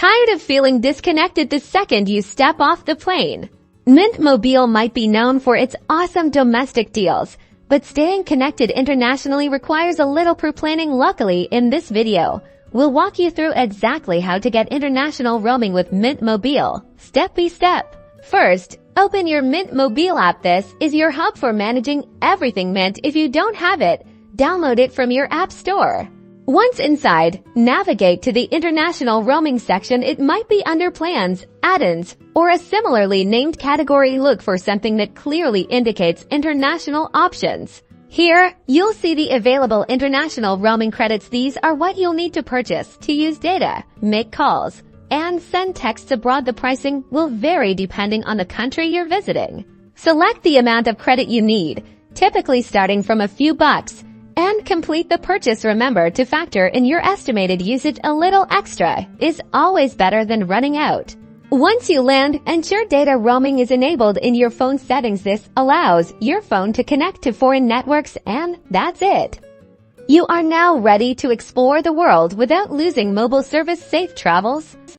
Tired of feeling disconnected the second you step off the plane? Mint Mobile might be known for its awesome domestic deals, but staying connected internationally requires a little pre-planning. Luckily, in this video, we'll walk you through exactly how to get international roaming with Mint Mobile, step by step. First, open your Mint Mobile app. This is your hub for managing everything Mint. If you don't have it, download it from your app store. Once inside, navigate to the international roaming section. It might be under plans, add-ins, or a similarly named category. Look for something that clearly indicates international options. Here, you'll see the available international roaming credits. These are what you'll need to purchase to use data, make calls, and send texts abroad. The pricing will vary depending on the country you're visiting. Select the amount of credit you need, typically starting from a few bucks, and complete the purchase. Remember to factor in your estimated usage. A little extra is always better than running out. Once you land, ensure data roaming is enabled in your phone settings. This allows your phone to connect to foreign networks, and that's it. You are now ready to explore the world without losing mobile service. Safe travels.